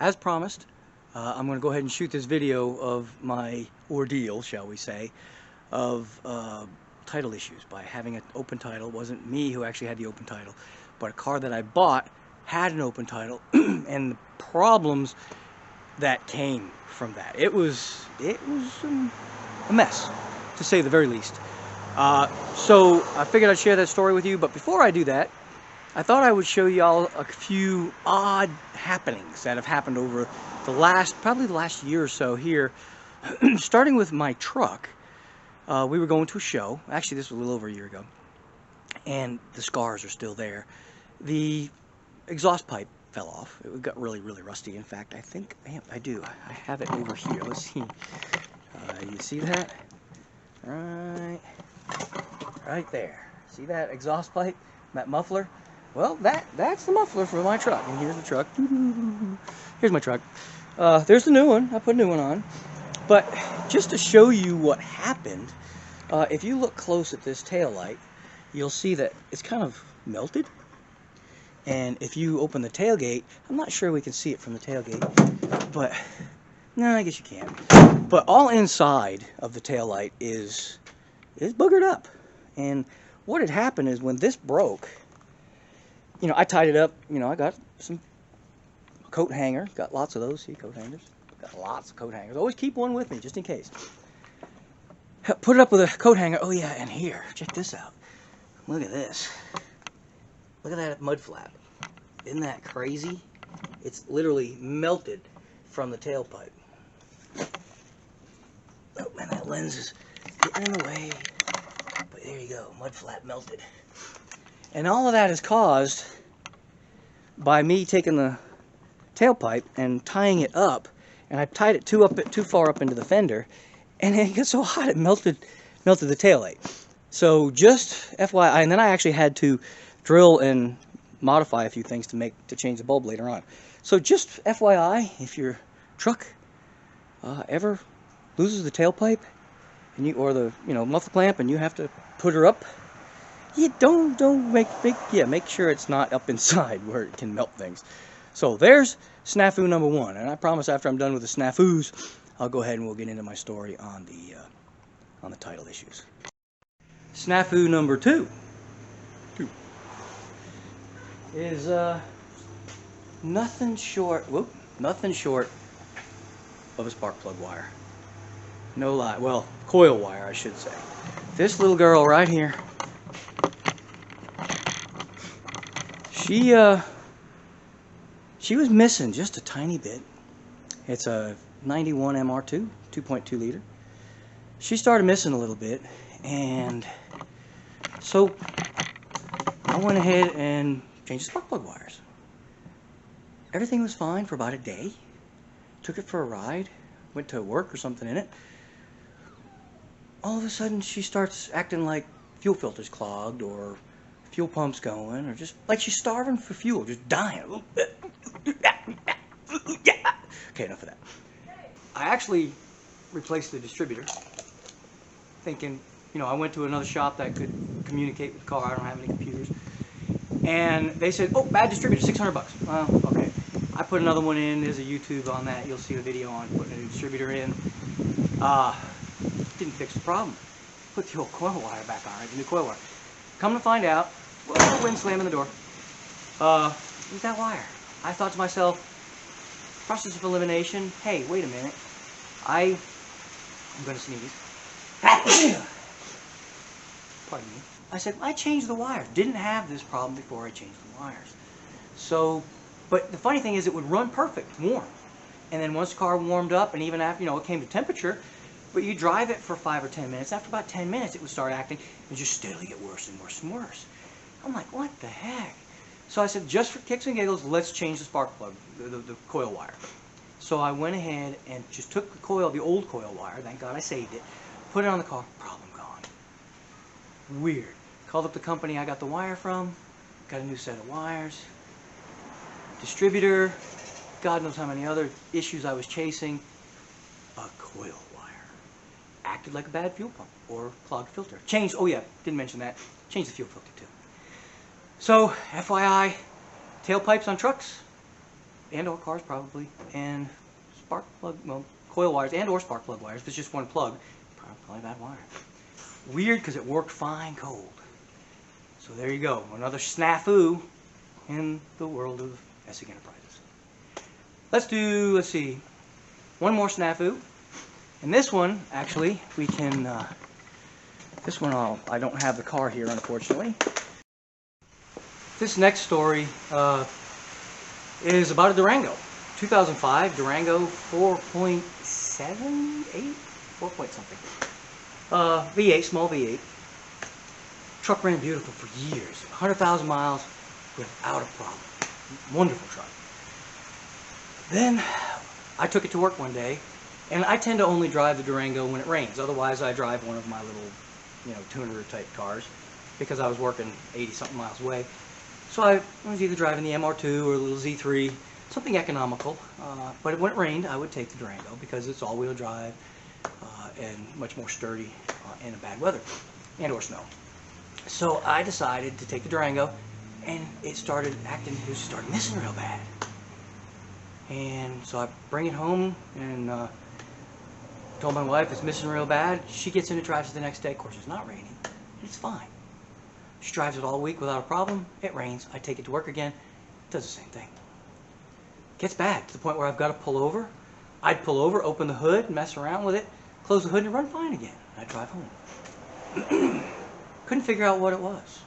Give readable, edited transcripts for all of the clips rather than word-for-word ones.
as promised, I'm going to go ahead and shoot this video of my ordeal, shall we say, of title issues by having an open title. It wasn't me who actually had the open title, but a car that I bought had an open title, and the problems that came from that. It was a mess, to say the very least. So I figured I'd share that story with you, but before I do that, I thought I would show y'all a few odd happenings that have happened over probably the last year or so here. Starting with my truck. We were going to a show. Actually, this was a little over a year ago, and the scars are still there. The exhaust pipe fell off. It got really, really rusty. In fact, I think I do. I have it over here. Let's see. You see that? Right there. See that exhaust pipe? That muffler? Well, that's the muffler for my truck. And here's the truck. Here's my truck. There's the new one. I put a new one on. But just to show you what happened, if you look close at this tail light, you'll see that it's kind of melted. And if you open the tailgate, I'm not sure we can see it from the tailgate, but no, I guess you can. But all inside of the tail light is boogered up. And what had happened is when this broke, you know, I tied it up. You know, I got some coat hanger. Got lots of those. See, coat hangers. Got lots of coat hangers. Always keep one with me, just in case. Put it up with a coat hanger. Oh yeah, and here, check this out. Look at this. Look at that mud flap. Isn't that crazy? It's literally melted from the tailpipe. Oh man, that lens is getting in the way. But there you go, mud flap melted. And all of that is caused by me taking the tailpipe and tying it up, and I tied it too far up into the fender, and it got so hot it melted the taillight. So just FYI, and then I actually had to drill and modify a few things to change the bulb later on. So just FYI, if your truck ever loses the tailpipe and or the muffler clamp and you have to put her up, you make sure it's not up inside where it can melt things. So there's snafu number one, and I promise after I'm done with the snafus, I'll go ahead and we'll get into my story on the title issues. Snafu number two is nothing short of a spark plug wire. No lie. Well, coil wire, I should say. This little girl right here. She was missing just a tiny bit. It's a 91 MR2, 2.2 liter. She started missing a little bit, and so I went ahead and changed the spark plug wires. Everything was fine for about a day. Took it for a ride, went to work or something in it. All of a sudden she starts acting like fuel filter's clogged, or fuel pump's going, or just like she's starving for fuel, just dying. Okay, enough of that. I actually replaced the distributor, thinking, I went to another shop that could communicate with the car. I don't have any computers. And they said, oh, bad distributor, $600. Well, okay. I put another one in. There's a YouTube on that. You'll see the video on putting a new distributor in. Didn't fix the problem. Put the old coil wire back on, right? The new coil wire. Come to find out, whoa, wind slamming the door. Use that wire. I thought to myself, process of elimination. Hey, wait a minute. I'm going to sneeze. Pardon me. I said, I changed the wires. Didn't have this problem before I changed the wires. So, but the funny thing is it would run perfect, warm. And then once the car warmed up, and even after, it came to temperature, but you drive it for 5 or 10 minutes. After about 10 minutes, it would start acting and just steadily get worse and worse and worse. I'm like, what the heck? So I said, just for kicks and giggles, let's change the spark plug, the coil wire. So I went ahead and just took the old coil wire, thank God I saved it, put it on the car, problem gone. Weird. Called up the company I got the wire from, got a new set of wires, distributor, God knows how many other issues I was chasing, a coil wire. Acted like a bad fuel pump or clogged filter. Changed, oh yeah, didn't mention that, changed the fuel filter too. So, FYI, tailpipes on trucks, and or cars probably, and spark plug, well, coil wires and or spark plug wires. If it's just one plug, probably bad wire. Weird because it worked fine cold. So there you go, another snafu in the world of Essig Enterprises. Let's see, one more snafu. And this one, actually, we can, this one I don't have the car here, unfortunately. This next story is about a Durango. 2005 Durango 4.78? 4 point something. V8, small V8. Truck ran beautiful for years. 100,000 miles without a problem. Wonderful truck. Then I took it to work one day, and I tend to only drive the Durango when it rains. Otherwise, I drive one of my little, tuner type cars because I was working 80-something miles away. So I was either driving the MR2 or a little Z3, something economical. But when it rained, I would take the Durango because it's all-wheel drive and much more sturdy in a bad weather and or snow. So I decided to take the Durango, and it started missing real bad. And so I bring it home and told my wife it's missing real bad. She gets in and drives it the next day. Of course, it's not raining. It's fine. She drives it all week without a problem. It rains. I take it to work again. It does the same thing. It gets bad to the point where I've got to pull over. I'd pull over, open the hood, mess around with it, close the hood, and run fine again. I'd drive home. Couldn't figure out what it was.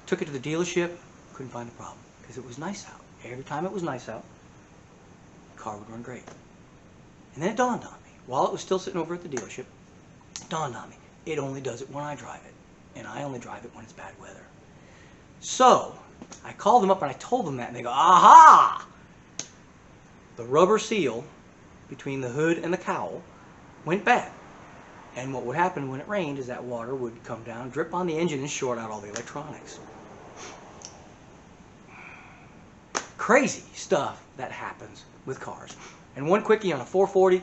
Took it to the dealership. Couldn't find the problem because it was nice out. Every time it was nice out, the car would run great. And then it dawned on me, while it was still sitting over at the dealership, it dawned on me, it only does it when I drive it. And I only drive it when it's bad weather. So I called them up and I told them that, and they go, aha! The rubber seal between the hood and the cowl went bad. And what would happen when it rained is that water would come down, drip on the engine, and short out all the electronics. Crazy stuff that happens with cars. And one quickie on a 440,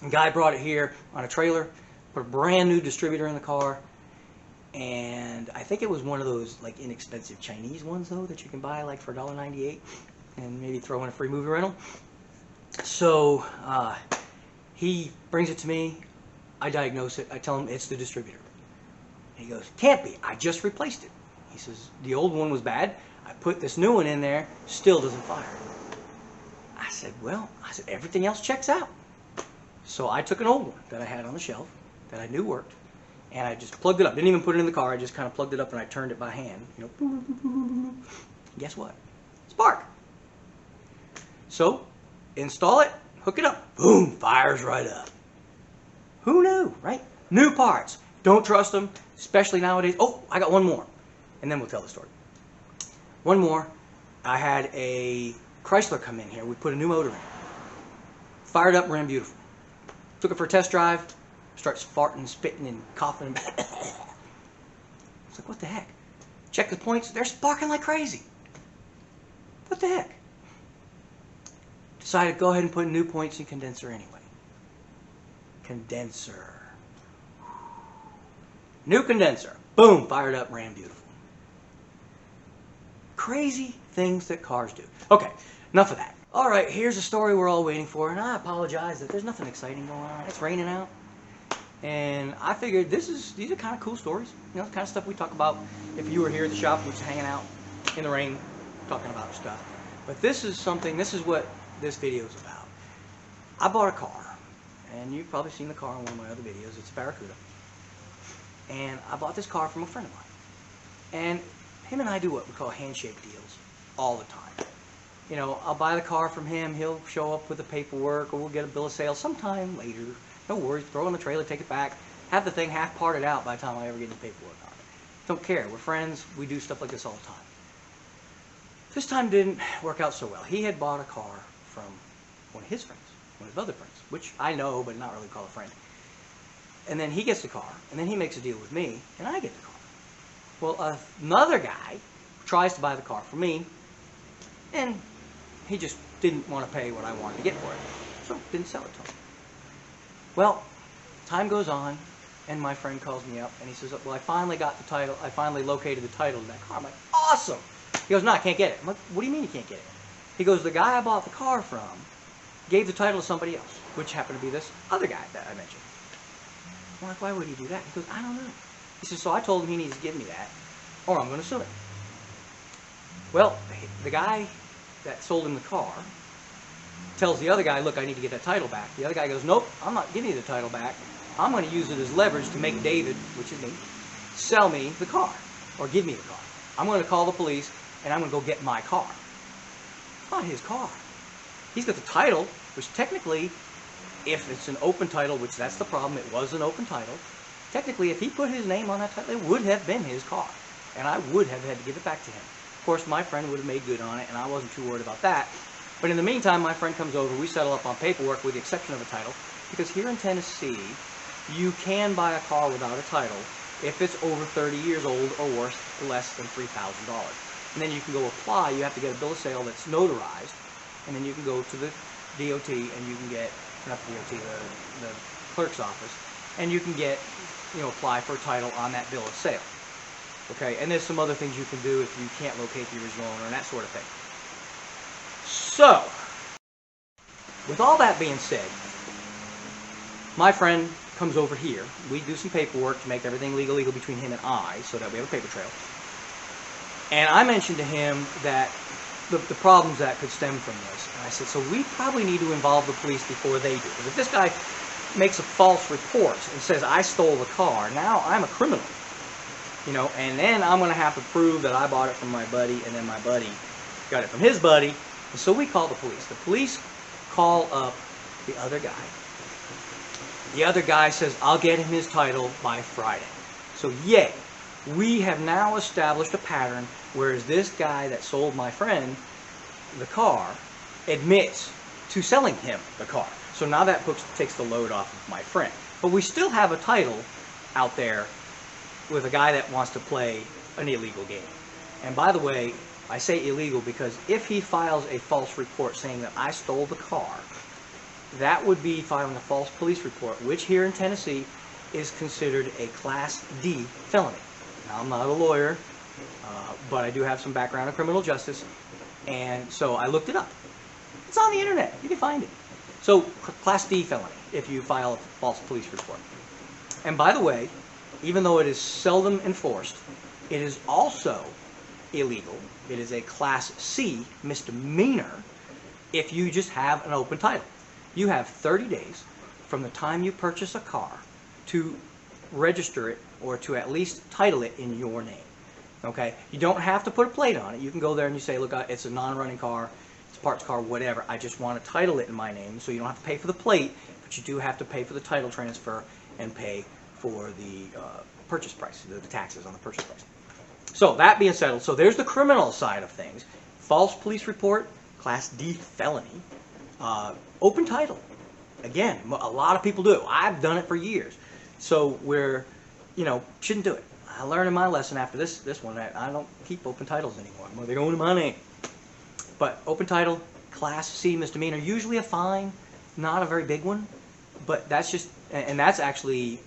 a guy brought it here on a trailer, put a brand new distributor in the car, and I think it was one of those like inexpensive Chinese ones though that you can buy like for $1.98 and maybe throw in a free movie rental. So he brings it to me, I diagnose it, I tell him it's the distributor. And he goes, can't be, I just replaced it. He says, the old one was bad, I put this new one in there, still doesn't fire. I said, well, everything else checks out. So I took an old one that I had on the shelf that I knew worked, and I just plugged it up. Didn't even put it in the car. I just kind of plugged it up and I turned it by hand. Guess what? Spark. So install it, hook it up. Boom, fires right up. Who knew, right? New parts. Don't trust them, especially nowadays. Oh, I got one more, and then we'll tell the story. One more. I had a Chrysler come in here. We put a new motor in. Fired up, ran beautiful. Took it for a test drive. Starts farting, spitting, and coughing. It's like, what the heck? Check the points. They're sparking like crazy. What the heck? Decided to go ahead and put new points in condenser anyway. Condenser. New condenser. Boom. Fired up, ran beautiful. Crazy things that cars do. Okay, enough of that. All right, here's a story we're all waiting for, and I apologize that there's nothing exciting going on. It's raining out. And I figured these are kind of cool stories. The kind of stuff we talk about if you were here at the shop, we're just hanging out in the rain, talking about stuff. But this is what this video is about. I bought a car, and you've probably seen the car in one of my other videos. It's a Barracuda. And I bought this car from a friend of mine. And him and I do what we call handshake deals all the time. I'll buy the car from him, he'll show up with the paperwork, or we'll get a bill of sale sometime later. No worries, throw it in the trailer, take it back, have the thing half parted out by the time I ever get the paperwork on it. Don't care, we're friends, we do stuff like this all the time. This time didn't work out so well. He had bought a car from one of his friends, one of his other friends, which I know but not really call a friend. And then he gets the car, and then he makes a deal with me, and I get the car. Well, another guy tries to buy the car from me, and he just didn't want to pay what I wanted to get for it, so didn't sell it to him. Well, time goes on, and my friend calls me up, and he says, well, I finally got the title, I finally located the title of that car. I'm like, awesome! He goes, no, I can't get it. I'm like, what do you mean you can't get it? He goes, the guy I bought the car from gave the title to somebody else, which happened to be this other guy that I mentioned. I'm like, why would he do that? He goes, I don't know. He says, so I told him he needs to give me that, or I'm going to sue him. Well, the guy that sold him the car tells the other guy, look, I need to get that title back. The other guy goes, nope, I'm not giving you the title back. I'm going to use it as leverage to make David, which is me, sell me the car, or give me the car. I'm going to call the police, and I'm going to go get my car. It's not his car. He's got the title, which technically, if it's an open title, which that's the problem, it was an open title, technically if he put his name on that title, it would have been his car, and I would have had to give it back to him. Of course, my friend would have made good on it, and I wasn't too worried about that. But in the meantime, my friend comes over, we settle up on paperwork with the exception of a title, because here in Tennessee, you can buy a car without a title if it's over 30 years old or worse, less than $3,000. And then you can go apply, you have to get a bill of sale that's notarized, and then you can go to the DOT and you can get, not the DOT, the clerk's office, and you can get, apply for a title on that bill of sale. Okay, and there's some other things you can do if you can't locate the original owner and that sort of thing. So, with all that being said, my friend comes over here. We do some paperwork to make everything legal between him and I, so that we have a paper trail. And I mentioned to him that the problems that could stem from this. And I said, so we probably need to involve the police before they do. Because if this guy makes a false report and says, I stole the car, now I'm a criminal. And then I'm going to have to prove that I bought it from my buddy, and then my buddy got it from his buddy. And so we call the police. The police call up the other guy. The other guy says, I'll get him his title by Friday. So yay, we have now established a pattern, whereas this guy that sold my friend the car admits to selling him the car. So now that takes the load off of my friend. But we still have a title out there with a guy that wants to play an illegal game. And by the way, I say illegal because if he files a false report saying that I stole the car, that would be filing a false police report, which here in Tennessee is considered a Class D felony. Now, I'm not a lawyer, but I do have some background in criminal justice, and so I looked it up. It's on the internet. You can find it. So, Class D felony if you file a false police report. And by the way, even though it is seldom enforced, it is also illegal. It is a Class C misdemeanor if you just have an open title. You have 30 days from the time you purchase a car to register it or to at least title it in your name. Okay? You don't have to put a plate on it. You can go there and you say, look, it's a non-running car, it's a parts car, whatever. I just want to title it in my name, so you don't have to pay for the plate, but you do have to pay for the title transfer and pay for the purchase price, the taxes on the purchase price. So that being settled, so there's the criminal side of things. False police report, Class D felony, open title. Again, a lot of people do. I've done it for years. So we're, shouldn't do it. I learned in my lesson after this one that I don't keep open titles anymore. They're going to my name. But open title, Class C misdemeanor, usually a fine, not a very big one, but that's just, and that's actually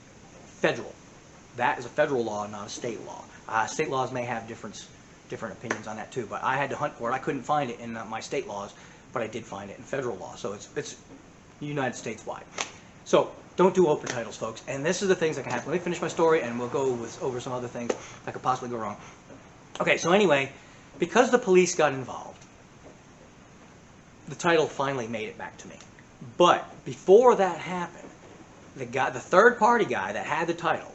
federal. That is a federal law, not a state law. State laws may have different opinions on that too, but I had to hunt for it. I couldn't find it in my state laws, but I did find it in federal law, so it's United States wide. So don't do open titles, folks. And this is the things that can happen. Let me finish my story, and we'll go over some other things that could possibly go wrong. Okay, so anyway, because the police got involved, the title finally made it back to me. But before that happened, the third-party guy that had the title,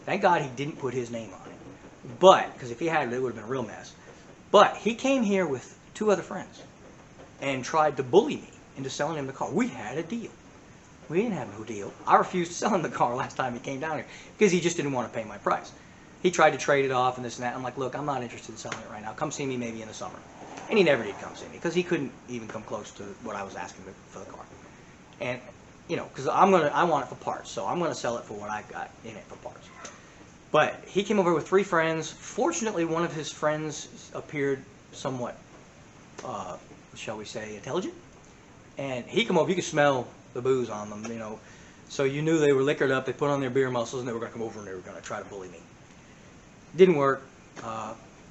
thank God he didn't put his name on it. But, because if he had it would have been a real mess. But he came here with 2 other friends and tried to bully me into selling him the car. We had a deal. We didn't have no deal. I refused to sell him the car last time he came down here because he just didn't want to pay my price. He tried to trade it off and this and that. I'm like, look, I'm not interested in selling it right now. Come see me maybe in the summer. And he never did come see me because he couldn't even come close to what I was asking for the car. And, because I want it for parts, so I'm going to sell it for what I got in it for parts. But he came over with 3 friends. Fortunately, one of his friends appeared somewhat, shall we say, intelligent. And he came over, you could smell the booze on them, So you knew they were liquored up, they put on their beer muscles, and they were going to come over and they were going to try to bully me. Didn't work.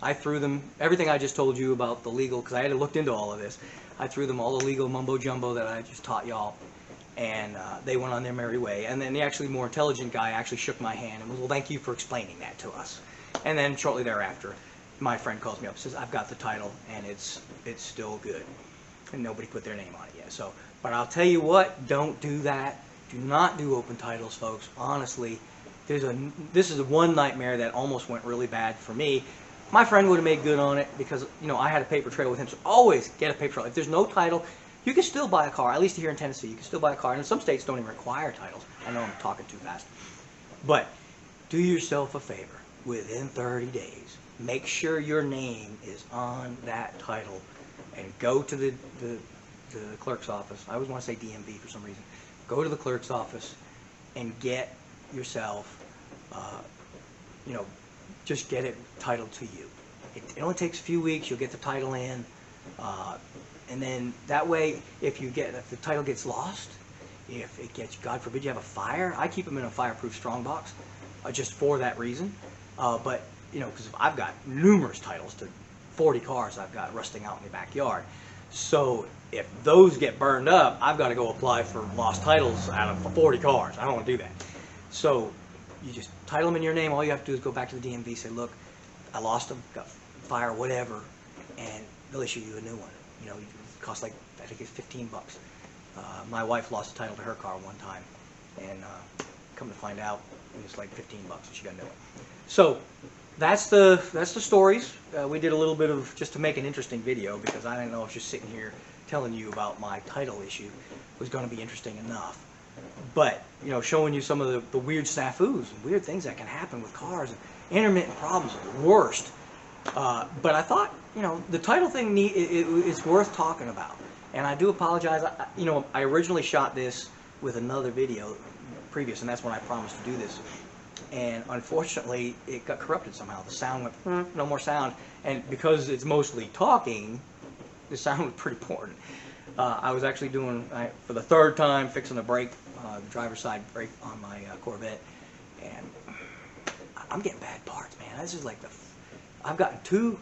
I threw them everything I just told you about the legal, because I had looked into all of this. I threw them all the legal mumbo jumbo that I just taught y'all, and they went on their merry way. And then the actually more intelligent guy actually shook my hand and was, well, thank you for explaining that to us. And then shortly thereafter, my friend calls me up and says, I've got the title and it's still good. And nobody put their name on it yet. So, but I'll tell you what, don't do that. Do not do open titles, folks. Honestly, this is one nightmare that almost went really bad for me. My friend would have made good on it because, you know, I had a paper trail with him. So always get a paper trail. If there's no title, you can still buy a car. At least here in Tennessee, you can still buy a car. And some states don't even require titles. I know I'm talking too fast. But do yourself a favor. Within 30 days, make sure your name is on that title and go to the clerk's office. I always want to say DMV for some reason. Go to the clerk's office and get yourself, you know, just get it titled to you. It only takes a few weeks. You'll get the title in, and then that way, if the title gets lost, if it gets, God forbid, you have a fire, I keep them in a fireproof strongbox, just for that reason. But you know, because I've got numerous titles to 40 cars I've got rusting out in the backyard. So if those get burned up, I've got to go apply for lost titles out of 40 cars. I don't want to do that. So you just title them in your name. All you have to do is go back to the DMV, say, look, I lost them, got fire, whatever, and they'll issue you a new one. You know, it costs like, I think it's 15 bucks. My wife lost the title to her car one time, and come to find out, it was like 15 bucks, and she got a new one. So that's the stories. We did a little bit of, just to make an interesting video, because I didn't know if just sitting here telling you about my title issue was going to be interesting enough. But, you know, showing you some of the weird snafus and weird things that can happen with cars, and intermittent problems are the worst. But I thought, you know, the title thing it's worth talking about. And I do apologize. You know, I originally shot this with another video previous, and that's when I promised to do this. And unfortunately, it got corrupted somehow. The sound went, no more sound. And because it's mostly talking, the sound was pretty important. I was actually doing, for the third time, fixing the brake, the driver's side brake on my Corvette. And I'm getting bad parts, man. This is like I've gotten two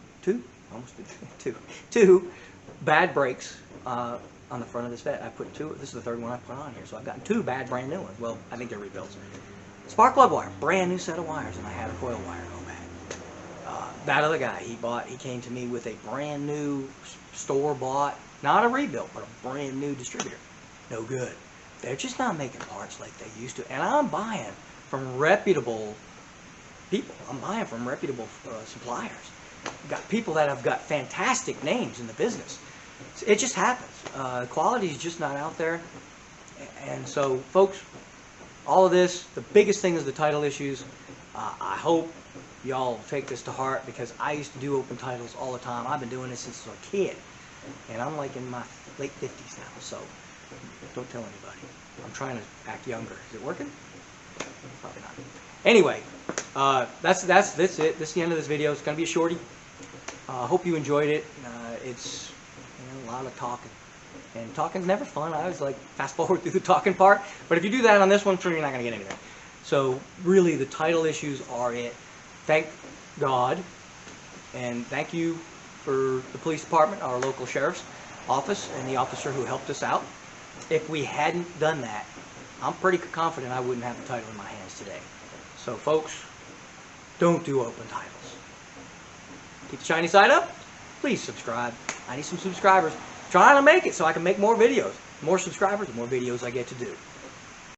bad brakes on the front of this Vet. I put two, this is the third one I put on here. So I've gotten two bad brand new ones. Well, I think they're rebuilds. Spark plug wire, brand new set of wires, and I had a coil wire go bad. That other guy, he came to me with a brand new store-bought, not a rebuild, but a brand new distributor. No good. They're just not making parts like they used to. And I'm buying from reputable people. I'm buying from reputable suppliers. Got people that have got fantastic names in the business. It just happens. Quality is just not out there. And so, folks, all of this, the biggest thing is the title issues. I hope y'all take this to heart, because I used to do open titles all the time. I've been doing this since I was a kid. And I'm like in my late 50s now, so don't tell anybody. I'm trying to act younger. Is it working? Probably not. Anyway, that's it. This is the end of this video. It's going to be a shorty. I hope you enjoyed it. It's a lot of talking. And talking's never fun. I always like fast forward through the talking part. But if you do that on this one, you're not going to get anything. So really, the title issues are it. Thank God, and thank you for the police department, our local sheriff's office, and the officer who helped us out. If we hadn't done that, I'm pretty confident I wouldn't have the title in my hands today. So folks, don't do open titles. Keep the shiny side up. Please subscribe. I need some subscribers. Trying to make it so I can make more videos. More subscribers, the more videos I get to do.